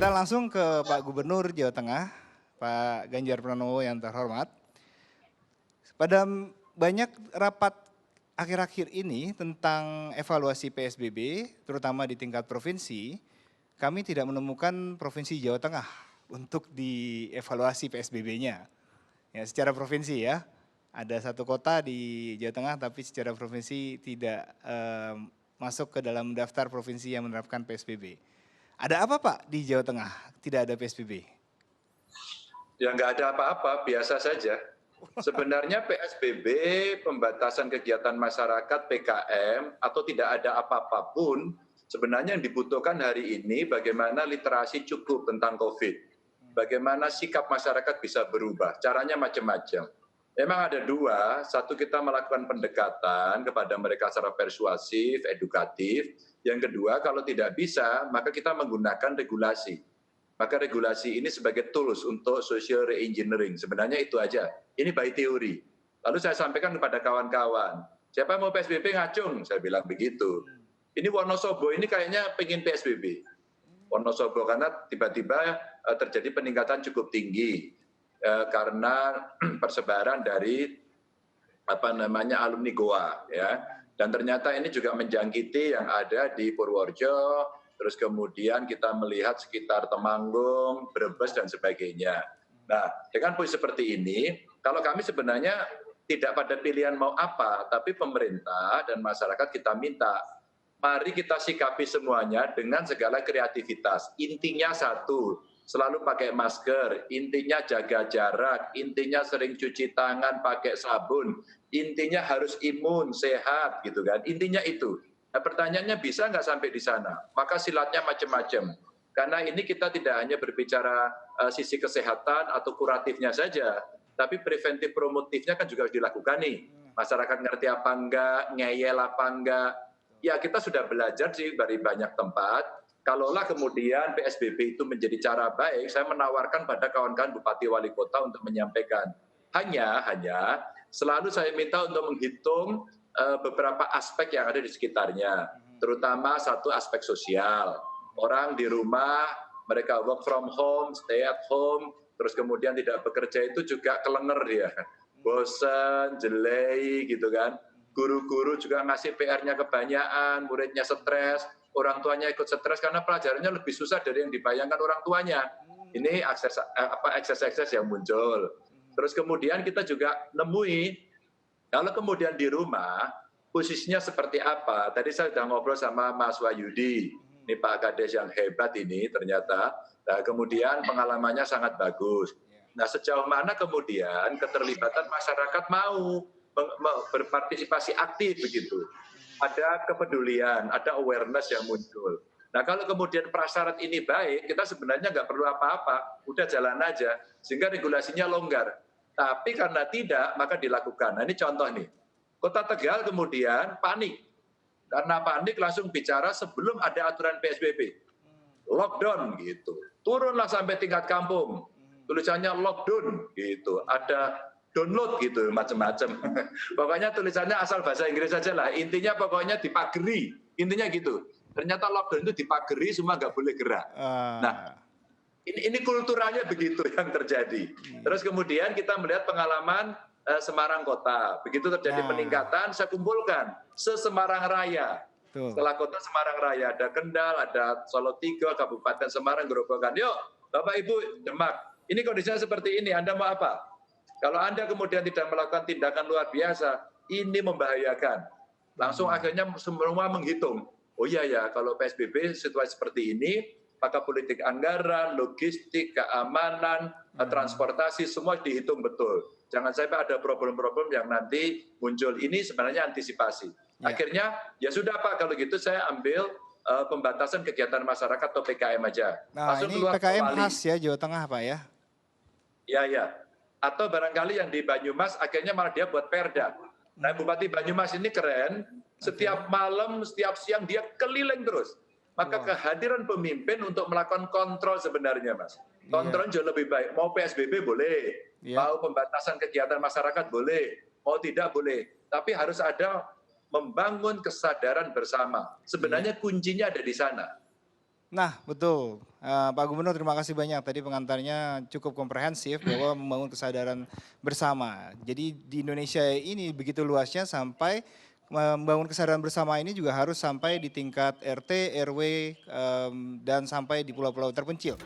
Kita langsung ke Pak Gubernur Jawa Tengah, Pak Ganjar Pranowo yang terhormat. Pada banyak rapat akhir-akhir ini tentang evaluasi PSBB, terutama di tingkat provinsi, kami tidak menemukan Provinsi Jawa Tengah untuk dievaluasi PSBB-nya. Ya, secara provinsi ya, ada satu kota di Jawa Tengah tapi secara provinsi tidak masuk ke dalam daftar provinsi yang menerapkan PSBB. Ada apa Pak di Jawa Tengah tidak ada PSBB? Ya nggak ada apa-apa, biasa saja. Sebenarnya PSBB, pembatasan kegiatan masyarakat, PKM, atau tidak ada apa-apa pun, sebenarnya yang dibutuhkan hari ini bagaimana literasi cukup tentang COVID. Bagaimana sikap masyarakat bisa berubah, caranya macam-macam. Memang ada dua, satu kita melakukan pendekatan kepada mereka secara persuasif, edukatif. Yang kedua, kalau tidak bisa, maka kita menggunakan regulasi. Maka regulasi ini sebagai tools untuk social re-engineering. Sebenarnya itu aja. Ini by teori. Lalu saya sampaikan kepada kawan-kawan, siapa mau PSBB ngacung? Saya bilang begitu. Ini Wonosobo ini kayaknya pengen PSBB. Wonosobo karena tiba-tiba terjadi peningkatan cukup tinggi karena persebaran dari alumni Goa, ya. Dan ternyata ini juga menjangkiti yang ada di Purworejo, terus kemudian kita melihat sekitar Temanggung, Brebes, dan sebagainya. Nah, dengan posisi seperti ini, kalau kami sebenarnya tidak pada pilihan mau apa, tapi pemerintah dan masyarakat kita minta, mari kita sikapi semuanya dengan segala kreativitas. Intinya satu, selalu pakai masker, intinya jaga jarak, intinya sering cuci tangan pakai sabun, intinya harus imun, sehat, gitu kan. Intinya itu. Nah, pertanyaannya bisa nggak sampai di sana? Maka silatnya macam-macam. Karena ini kita tidak hanya berbicara sisi kesehatan atau kuratifnya saja, tapi preventif promotifnya kan juga harus dilakukan nih. Masyarakat ngerti apa enggak, ngeyel apa enggak. Ya kita sudah belajar sih dari banyak tempat. Kalaulah kemudian PSBB itu menjadi cara baik, saya menawarkan pada kawan-kawan Bupati Wali Kota untuk menyampaikan. Hanya selalu saya minta untuk menghitung beberapa aspek yang ada di sekitarnya, terutama satu aspek sosial. Orang di rumah, mereka work from home, stay at home, terus kemudian tidak bekerja itu juga kelenger dia, bosan, jelek gitu kan. Guru-guru juga ngasih PR-nya kebanyakan, muridnya stres, orang tuanya ikut stres karena pelajarannya lebih susah dari yang dibayangkan orang tuanya. Ini akses yang muncul. Terus kemudian kita juga nemui, kalau kemudian di rumah, posisinya seperti apa? Tadi saya sudah ngobrol sama Mas Wahyudi, ini Pak Kades yang hebat ini ternyata. Nah, kemudian pengalamannya sangat bagus. Nah, sejauh mana kemudian keterlibatan masyarakat mau berpartisipasi aktif begitu. Ada kepedulian, ada awareness yang muncul. Nah, kalau kemudian prasyarat ini baik, kita sebenarnya nggak perlu apa-apa, udah jalan aja, sehingga regulasinya longgar. Tapi karena tidak, maka dilakukan. Nah, ini contoh nih. Kota Tegal kemudian panik. Karena panik langsung bicara sebelum ada aturan PSBB. Lockdown gitu. Turunlah sampai tingkat kampung. Tulisannya lockdown gitu. Ada download gitu, macam-macam. Pokoknya tulisannya asal bahasa Inggris saja lah. Intinya pokoknya dipageri. Intinya gitu. Ternyata lockdown itu dipageri, semua nggak boleh gerak. Nah, ini kulturalnya begitu yang terjadi. Terus kemudian kita melihat pengalaman Semarang Kota. Begitu terjadi peningkatan, saya kumpulkan se-Semarang Raya. Setelah kota Semarang Raya, ada Kendal, ada Solo Tiga, Kabupaten Semarang, Gerobokan. Yuk, Bapak Ibu, Demak. Ini kondisinya seperti ini, Anda mau apa? Kalau Anda kemudian tidak melakukan tindakan luar biasa, ini membahayakan. Langsung akhirnya semua menghitung. Oh iya ya, kalau PSBB situasi seperti ini, maka politik anggaran, logistik, keamanan, transportasi, semua dihitung betul. Jangan sampai ada problem-problem yang nanti muncul. Ini sebenarnya antisipasi. Akhirnya, ya sudah Pak, kalau gitu saya ambil pembatasan kegiatan masyarakat atau PKM aja. Nah, ini PKM khas ya Jawa Tengah Pak ya? Ya. Atau barangkali yang di Banyumas akhirnya malah dia buat perda. Nah, Bupati Banyumas ini keren, setiap malam, setiap siang dia keliling terus. Maka kehadiran pemimpin untuk melakukan kontrol sebenarnya, Mas. Kontrol jauh lebih baik. Mau PSBB boleh, mau pembatasan kegiatan masyarakat boleh, mau tidak boleh. Tapi harus ada membangun kesadaran bersama. Sebenarnya kuncinya ada di sana. Nah, betul. Pak Gubernur terima kasih banyak. Tadi pengantarnya cukup komprehensif bahwa membangun kesadaran bersama. Jadi di Indonesia ini begitu luasnya sampai membangun kesadaran bersama ini juga harus sampai di tingkat RT, RW, dan sampai di pulau-pulau terpencil.